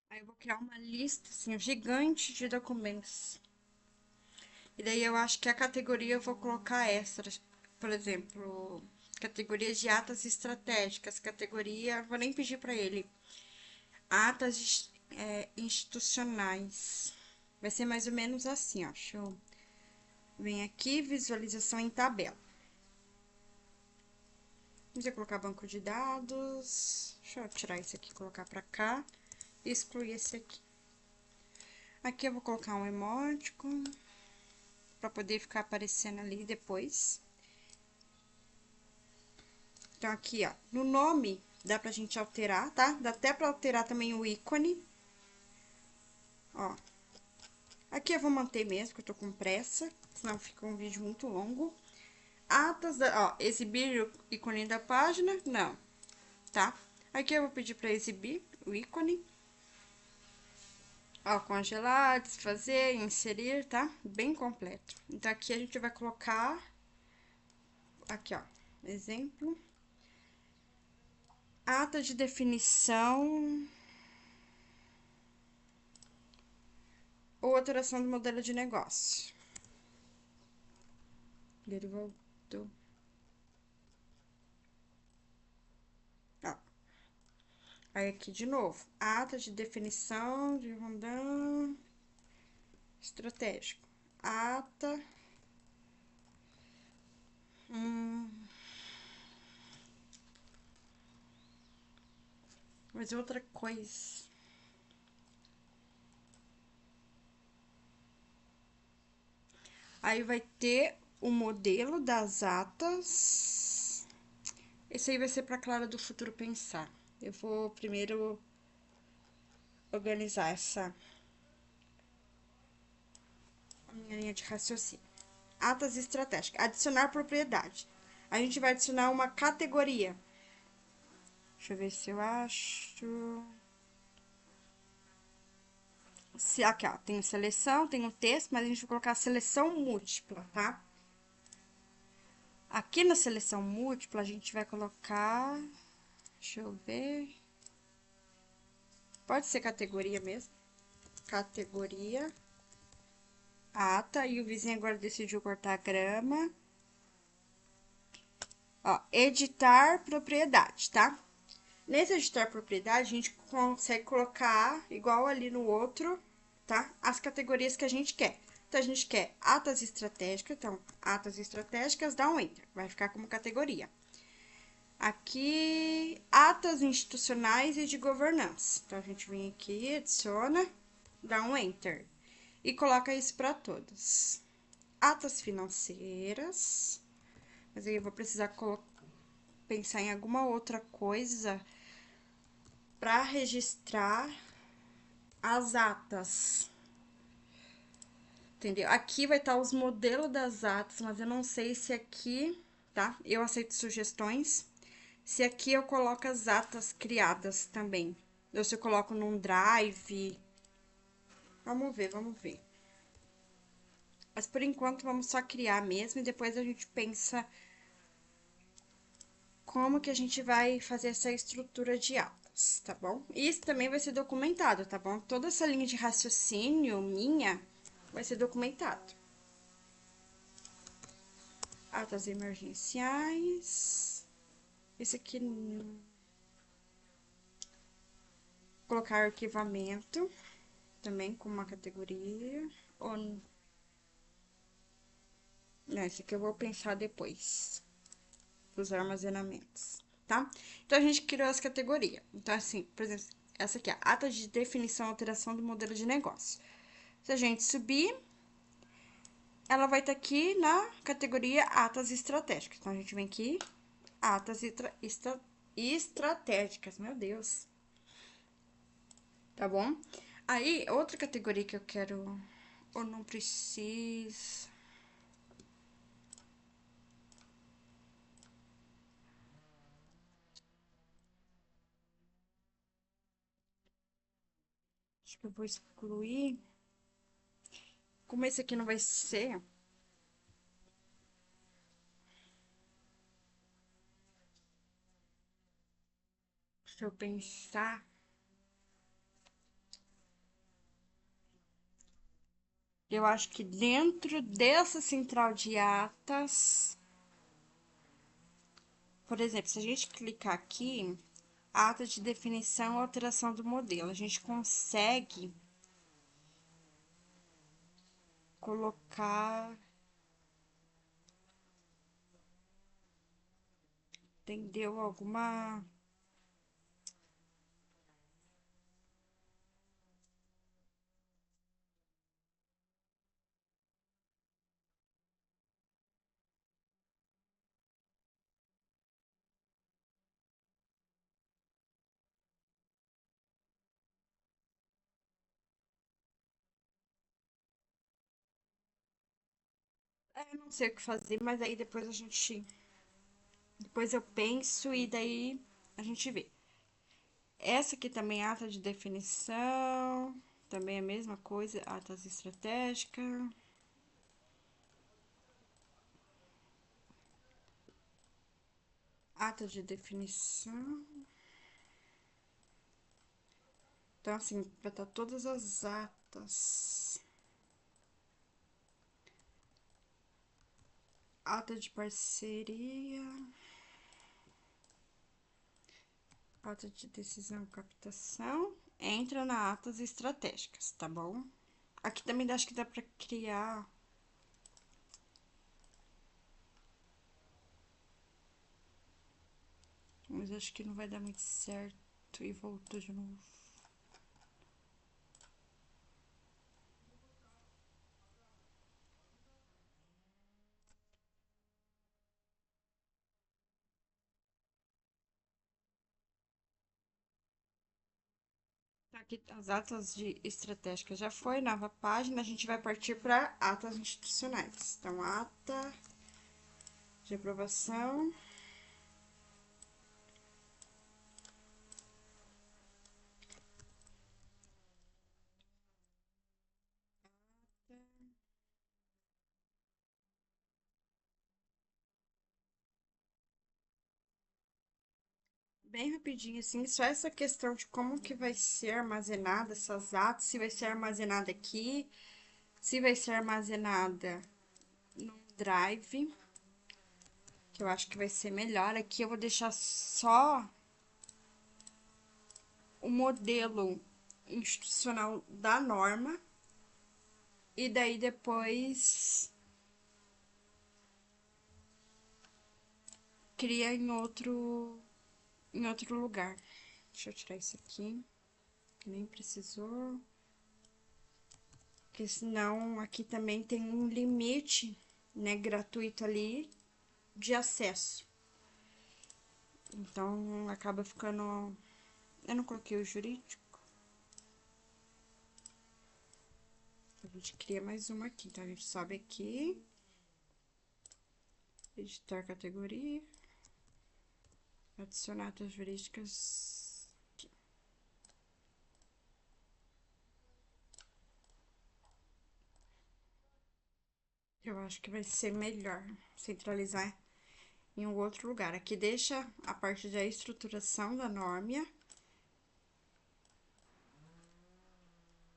Aí eu vou criar uma lista, assim, gigante de documentos. E daí eu acho que a categoria eu vou colocar extras. Por exemplo, categorias de atas estratégicas. Categoria, vou nem pedir para ele. Atas institucionais. Vai ser mais ou menos assim, ó. Deixa eu... Vem aqui, visualização em tabela. Vamos colocar banco de dados. Deixa eu tirar esse aqui e colocar para cá. E excluir esse aqui. Aqui eu vou colocar um emoticon para poder ficar aparecendo ali depois. Então, aqui, ó, no nome dá pra gente alterar, tá? Dá até pra alterar também o ícone. Ó. Aqui eu vou manter mesmo, que eu tô com pressa, senão fica um vídeo muito longo. Atas, ó, exibir o ícone da página, não, tá? Aqui eu vou pedir pra exibir o ícone. Ó, congelar, desfazer, inserir, tá? Bem completo. Então, aqui a gente vai colocar... Aqui, ó. exemplo. Ata de definição ou alteração do modelo de negócio. Ele voltou. Ó. Aí aqui de novo, ata de definição de rondão estratégico. Ata. Mas outra coisa. Aí vai ter o modelo das atas. Esse aí vai ser pra Clara do Futuro pensar. Eu vou primeiro organizar essa minha linha de raciocínio. Atas estratégicas. Adicionar propriedade. A gente vai adicionar uma categoria. Deixa eu ver se eu acho. Se, aqui, ó, tem seleção, tem um texto, mas a gente vai colocar seleção múltipla, tá? Aqui na seleção múltipla, a gente vai colocar. Deixa eu ver. Pode ser categoria mesmo. Categoria. Ata. E o vizinho agora decidiu cortar a grama. Ó, editar propriedade, tá? Nesse editar propriedade, a gente consegue colocar, igual ali no outro, tá? As categorias que a gente quer. Então, a gente quer atas estratégicas. Então, atas estratégicas, dá um enter. Vai ficar como categoria. Aqui, atas institucionais e de governança. Então, a gente vem aqui, adiciona, dá um enter. E coloca isso para todas. Atas financeiras. Mas aí eu vou precisar pensar em alguma outra coisa para registrar as atas. Entendeu? Aqui vai estar os modelos das atas, mas eu não sei se aqui, tá? Eu aceito sugestões. Se aqui eu coloco as atas criadas também. Ou se eu coloco num drive. Vamos ver, vamos ver. Mas por enquanto vamos só criar mesmo e depois a gente pensa como que a gente vai fazer essa estrutura de atas, tá bom? Isso também vai ser documentado, tá bom? Toda essa linha de raciocínio minha vai ser documentado. Atas emergenciais. Esse aqui. Colocar arquivamento. Também com uma categoria. Ou... Não, esse aqui eu vou pensar depois. Os armazenamentos, tá? Então, a gente criou as categorias. Então, assim, por exemplo, essa aqui, a ata de definição e alteração do modelo de negócio. Se a gente subir, ela vai estar aqui na categoria atas estratégicas. Então, a gente vem aqui, atas estratégicas, meu Deus. Tá bom? Aí, outra categoria que eu quero... Ou não precisa... Acho que eu vou excluir. Como esse aqui não vai ser... Deixa eu pensar... Eu acho que dentro dessa central de atas, por exemplo, se a gente clicar aqui, ata de definição e alteração do modelo, a gente consegue colocar, entendeu? Alguma... não sei o que fazer, mas aí depois a gente... Depois eu penso e daí a gente vê. Essa aqui também, ata de definição, também é a mesma coisa, atas estratégicas. . ata de definição. Então, assim, vai estar todas as atas. Ata de parceria. Ata de decisão e captação. Entra na atas estratégicas, tá bom? Aqui também acho que dá pra criar. Mas acho que não vai dar muito certo. E voltou de novo. Tá aqui as atas de estratégicas já foi, nova página. A gente vai partir para atas institucionais. Então, ata de aprovação. Bem rapidinho, assim, só essa questão de como que vai ser armazenada essas atas, se vai ser armazenada aqui, se vai ser armazenada no Drive, que eu acho que vai ser melhor. Aqui eu vou deixar só o modelo institucional da norma, e daí depois cria em outro lugar. Deixa eu tirar isso aqui, que nem precisou. Porque senão aqui também tem um limite, né, gratuito ali de acesso. Então acaba ficando. Eu não coloquei o jurídico. A gente cria mais uma aqui. Então a gente sobe aqui. Editar categoria. Adicionar atas jurídicas. Aqui. Eu acho que vai ser melhor centralizar em um outro lugar. Aqui deixa a parte da estruturação da norma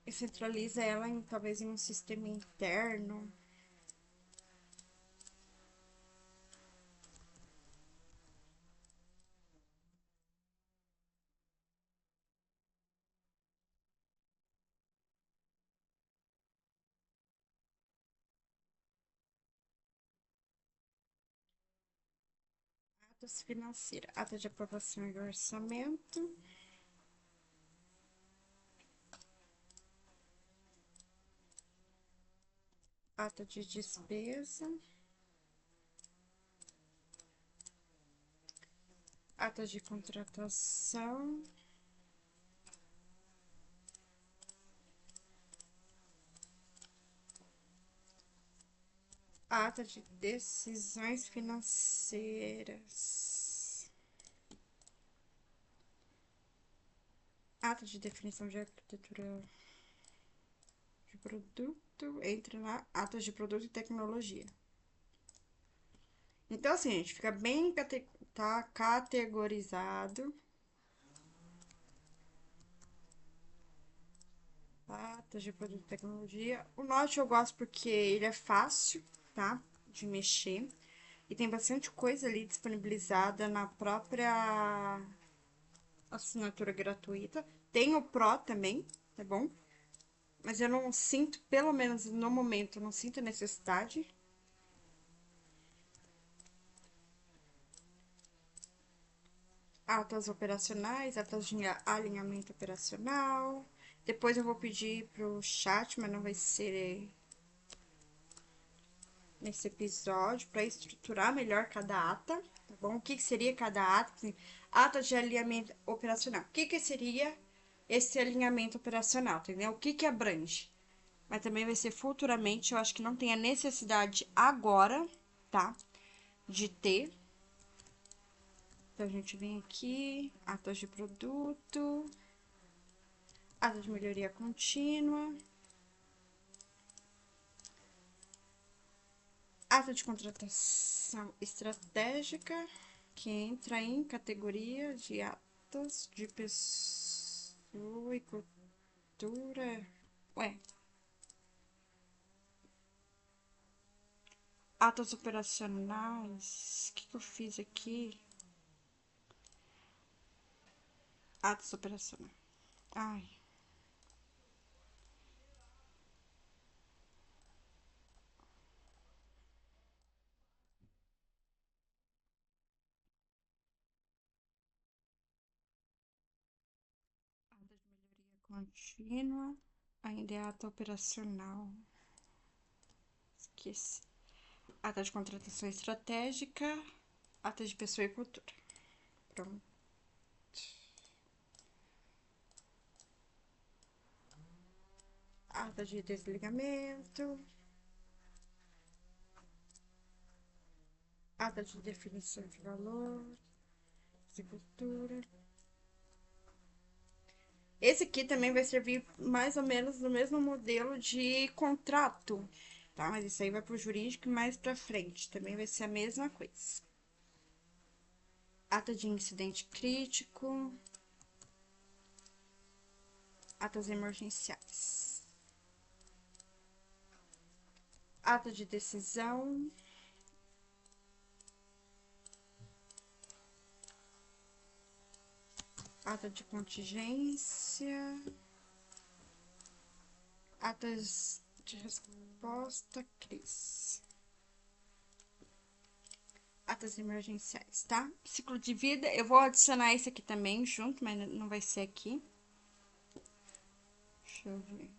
e centraliza ela em talvez em um sistema interno. Atas financeiras, ata de aprovação e orçamento. Ata de despesa. Ata de contratação. Ata de decisões financeiras. Ata de definição de arquitetura de produto. Entra na ata de produto e tecnologia. Então, assim, gente, fica bem tá categorizado. Ata de produto e tecnologia. O Note eu gosto porque ele é fácil, tá? De mexer. E tem bastante coisa ali disponibilizada na própria assinatura gratuita. Tem o Pro também, tá bom? Mas eu não sinto, pelo menos no momento, eu não sinto necessidade. Atas operacionais, atas de alinhamento operacional. Depois eu vou pedir pro chat, mas não vai ser nesse episódio, para estruturar melhor cada ata, tá bom? O que seria cada ata? Ata de alinhamento operacional. O que seria esse alinhamento operacional, entendeu? O que abrange? Mas também vai ser futuramente, eu acho que não tem a necessidade agora, tá? De ter. Então, a gente vem aqui, atas de produto, ata de melhoria contínua, ata de contratação estratégica, que entra em categoria de atos de pessoa e cultura. Ué, atos operacionais. O que eu fiz aqui? Atos operacionais. Ai. Ata de melhoria contínua. Ainda é ata operacional. Esqueci. Ata de contratação estratégica. Ata de pessoa e cultura. Pronto. Ata de desligamento. Ata de definição de valor. De cultura. Esse aqui também vai servir mais ou menos no mesmo modelo de contrato, tá? Mas isso aí vai pro jurídico e mais pra frente. Também vai ser a mesma coisa. Ata de incidente crítico. Atas emergenciais. Ata de decisão. Ata de contingência. Atas de resposta, crise. Atas emergenciais, tá? Ciclo de vida, eu vou adicionar esse aqui também junto, mas não vai ser aqui. Deixa eu ver.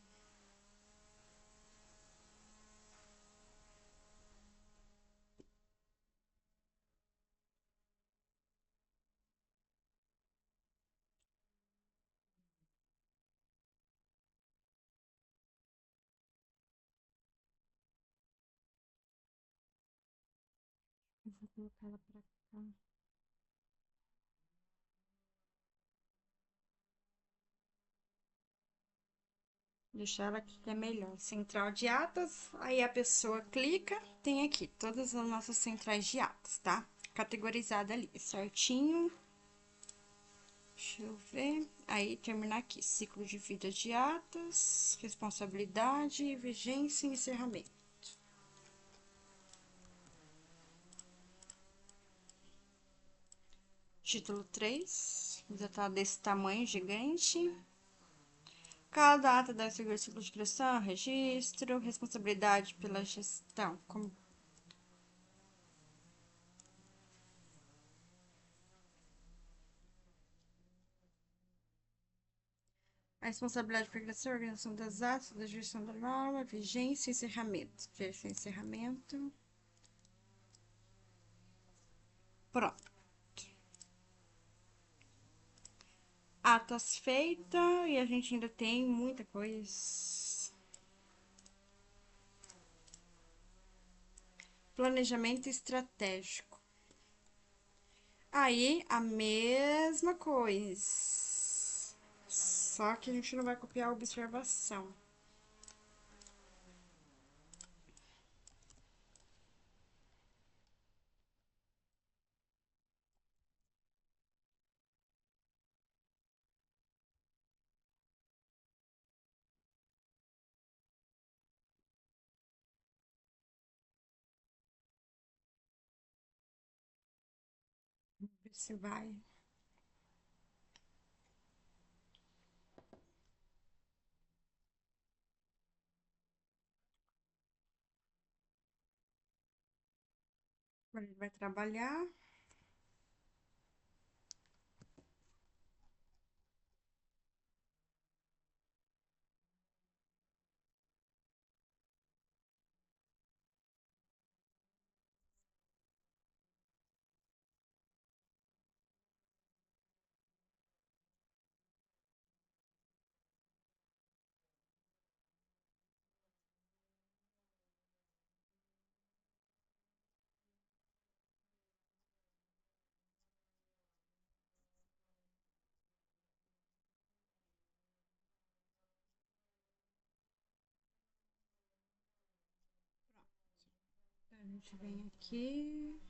Eu vou colocar ela pra cá. Deixar ela aqui que é melhor. Central de atas, aí a pessoa clica, tem aqui todas as nossas centrais de atas, tá? Categorizada ali, certinho. Deixa eu ver. Aí terminar aqui, ciclo de vida de atas, responsabilidade, vigência e encerramento. Título 3, já tá desse tamanho gigante. Cada ata deve seguir ciclo de criação, registro, responsabilidade pela gestão. Como... A responsabilidade pela criação, organização das atas, da gestão da norma, vigência e encerramento. Fecha o encerramento. Pronto. Atas feitas e a gente ainda tem muita coisa. Planejamento estratégico. Aí, a mesma coisa. Só que a gente não vai copiar a observação. Vamos ver se vai. Agora ele vai trabalhar. A gente vem aqui.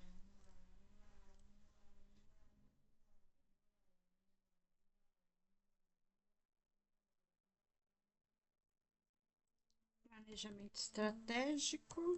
Planejamento estratégico.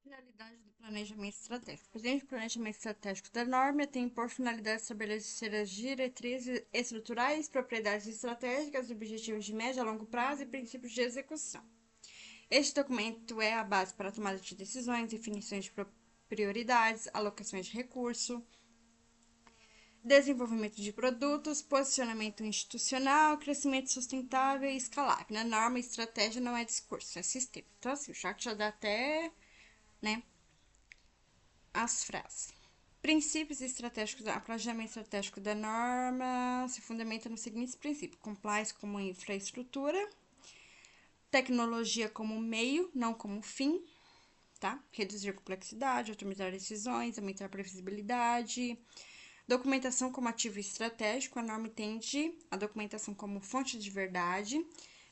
Finalidade do planejamento estratégico. O presidente do planejamento estratégico da norma tem por finalidade estabelecer as diretrizes estruturais, propriedades estratégicas, objetivos de médio a longo prazo e princípios de execução. Este documento é a base para a tomada de decisões, definições de prioridades, alocações de recurso, desenvolvimento de produtos, posicionamento institucional, crescimento sustentável e escalável. Na norma, estratégia não é discurso, é sistema. Então, assim, o chat já dá até, né, as frases. Princípios estratégicos. O planejamento estratégico da norma se fundamenta nos seguintes princípios: compliance como infraestrutura, tecnologia como meio, não como fim, tá? Reduzir complexidade, otimizar decisões, aumentar a previsibilidade. Documentação como ativo estratégico. A norma entende a documentação como fonte de verdade.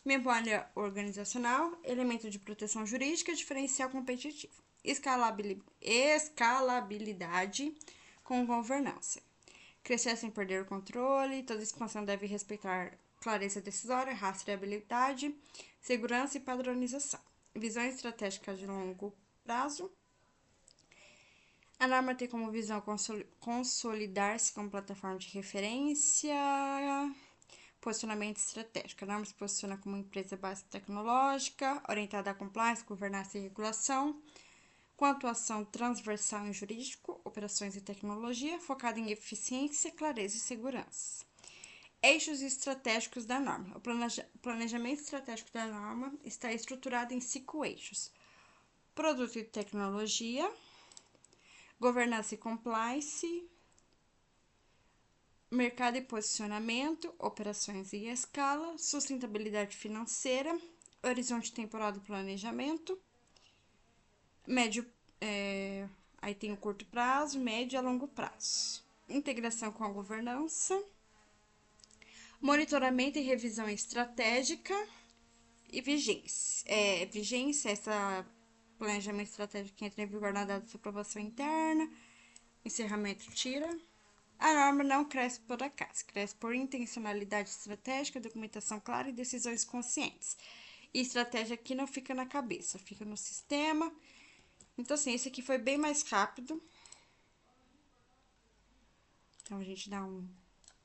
Memória organizacional, elemento de proteção jurídica, diferencial competitivo. Escalabilidade com governança. Crescer sem perder o controle. Toda expansão deve respeitar clareza decisória, rastreabilidade, segurança e padronização. Visão estratégica de longo prazo. A norma tem como visão consolidar-se como plataforma de referência. Posicionamento estratégico. A norma se posiciona como empresa básica tecnológica, orientada a compliance, governança e regulação, com atuação transversal em jurídico, operações e tecnologia, focada em eficiência, clareza e segurança. Eixos estratégicos da norma. O planejamento estratégico da norma está estruturado em 5 eixos: produto e tecnologia, governança e compliance, mercado e posicionamento, operações e escala, sustentabilidade financeira, horizonte temporal do planejamento, médio, aí tem o curto prazo, médio e a longo prazo, integração com a governança, monitoramento e revisão estratégica e vigência. Vigência, essa planejamento estratégico que entra em vigor na data de aprovação interna, encerramento tira. A norma não cresce por acaso, cresce por intencionalidade estratégica, documentação clara e decisões conscientes. E estratégia aqui não fica na cabeça, fica no sistema. Então, assim, esse aqui foi bem mais rápido. Então, a gente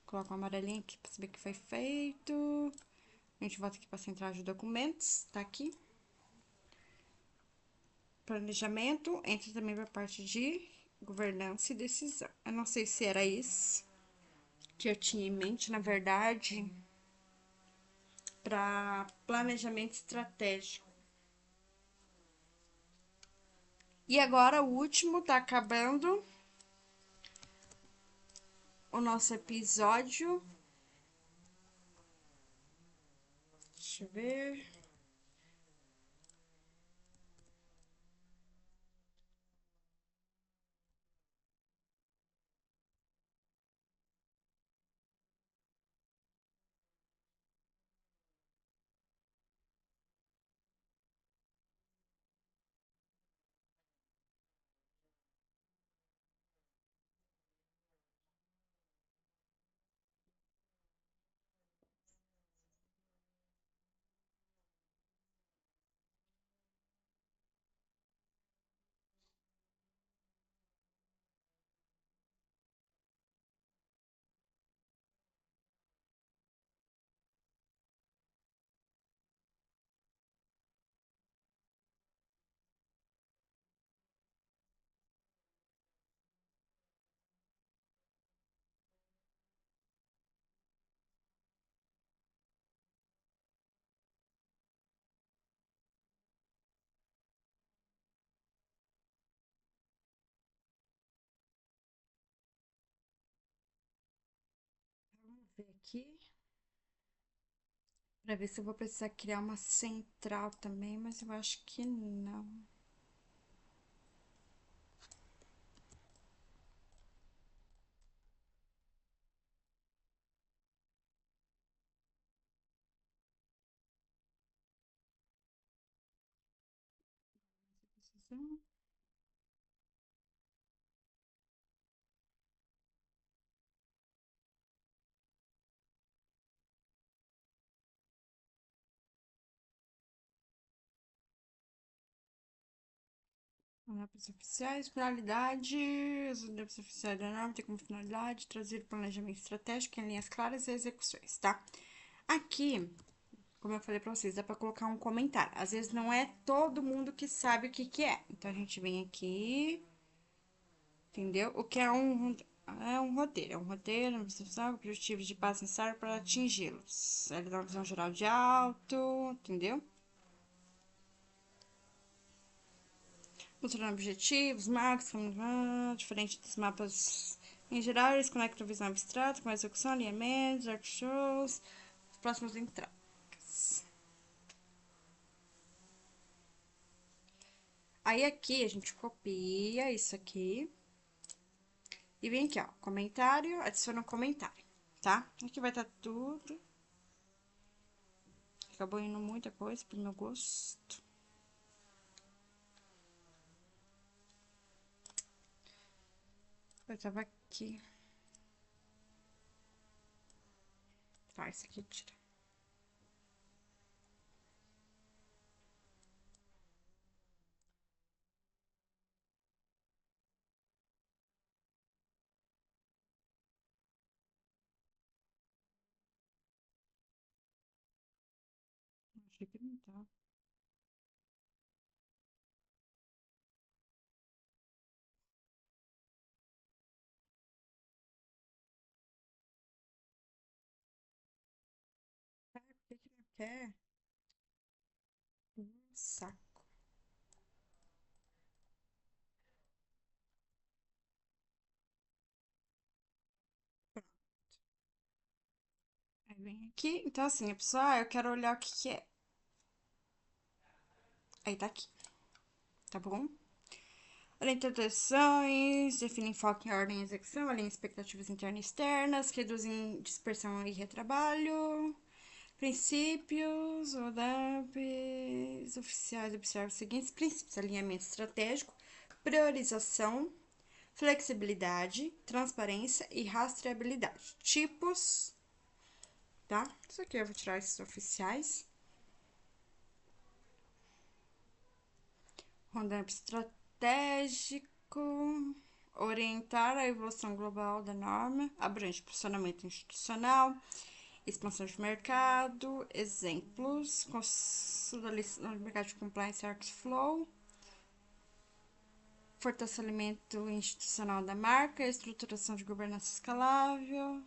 coloca um amarelinho aqui para saber que foi feito. A gente volta aqui para a central de documentos, tá aqui. Planejamento, entra também para a parte de governança e decisão. Eu não sei se era isso que eu tinha em mente, na verdade, para planejamento estratégico. E agora o último, tá acabando o nosso episódio. Deixa eu ver. Vamos ver aqui. Para ver se eu vou precisar criar uma central também, mas eu acho que não. Lápis oficiais, finalidade. Os lápis oficiais da norma tem como finalidade trazer planejamento estratégico em linhas claras e execuções, tá? Aqui, como eu falei pra vocês, dá pra colocar um comentário. Às vezes não é todo mundo que sabe o que que é. Então a gente vem aqui, entendeu? O que é um roteiro. É um roteiro, uma observação, objetivos de base necessário para atingi-los. Ele dá uma visão geral de alto, entendeu? Mostrando objetivos, marcos, diferente dos mapas em geral, eles conectam a visão abstrata com a execução, alinhamentos, arc-shows, as próximas entradas. Aí aqui a gente copia isso aqui e vem aqui, ó, comentário, adiciona um comentário, tá? Aqui vai estar tudo. Acabou indo muita coisa pro meu gosto. Eu tava aqui. Tá, esse aqui tira. Achei que não tá. Ah, por que que não quer? Saco. Aí vem aqui. Então, assim, pessoal, eu quero olhar o que que é. Aí tá aqui, tá bom? Orientações, define foco em ordem e execução, alinha expectativas internas e externas, reduzem dispersão e retrabalho. Princípios, ODAPs, oficiais, observa os seguintes princípios: alinhamento estratégico, priorização, flexibilidade, transparência e rastreabilidade. Tipos, tá? Isso aqui eu vou tirar esses oficiais. Roadmap estratégico, orientar a evolução global da norma, abrange posicionamento institucional, expansão de mercado, exemplos, consolidação do mercado de compliance workflow, fortalecimento institucional da marca, estruturação de governança escalável.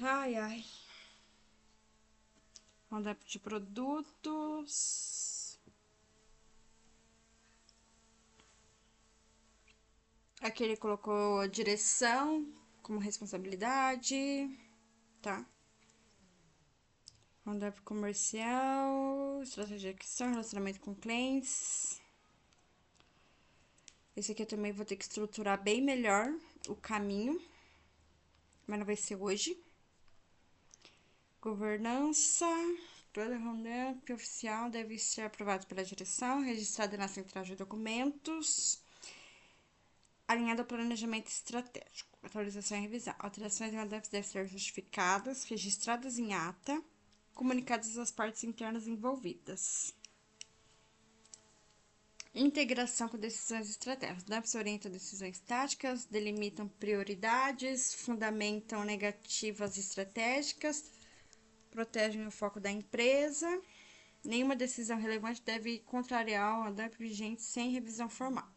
Ai, ai. Roadmap de produtos. Aqui ele colocou a direção como responsabilidade, tá? Roadmap comercial, estratégia de aquisição, relacionamento com clientes. Esse aqui eu também vou ter que estruturar bem melhor o caminho, mas não vai ser hoje. Governança. Toda roadmap oficial deve ser aprovada pela direção, registrada na central de documentos, alinhada ao planejamento estratégico. Atualização e revisão. Alterações em roadmaps devem ser justificadas, registradas em ata, comunicadas às partes internas envolvidas. Integração com decisões estratégicas. DAPs orientam decisões táticas, delimitam prioridades, fundamentam negativas estratégicas, protegem o foco da empresa. Nenhuma decisão relevante deve contrariar o DAP vigente sem revisão formal.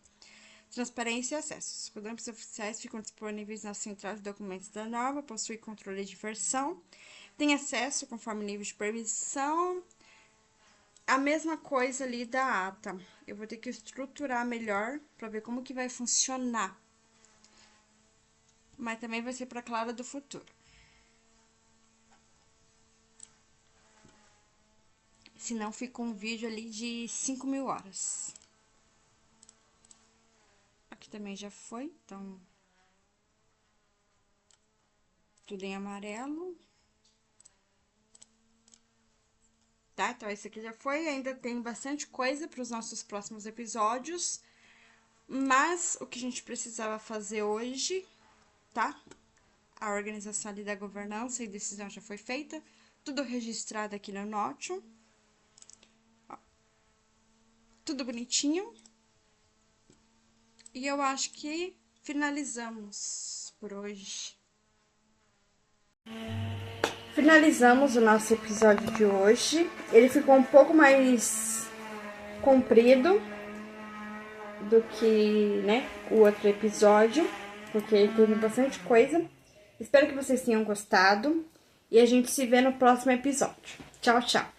Transparência e acesso. Os DAPs oficiais ficam disponíveis na central de documentos da norma, possuem controle de versão, tem acesso conforme nível de permissão. A mesma coisa ali da ata. Eu vou ter que estruturar melhor para ver como que vai funcionar. Mas também vai ser para Clara do futuro. Senão fica um vídeo ali de 5.000 horas. Aqui também já foi, então... Tudo em amarelo. tá? Então, esse aqui já foi, ainda tem bastante coisa para os nossos próximos episódios, mas o que a gente precisava fazer hoje, tá? A organização ali da governança e decisão já foi feita, tudo registrado aqui no Notion. Ó, tudo bonitinho. E eu acho que finalizamos por hoje. Finalizamos o nosso episódio de hoje. Ele ficou um pouco mais comprido do que, né, o outro episódio, porque teve bastante coisa. Espero que vocês tenham gostado e a gente se vê no próximo episódio. Tchau, tchau!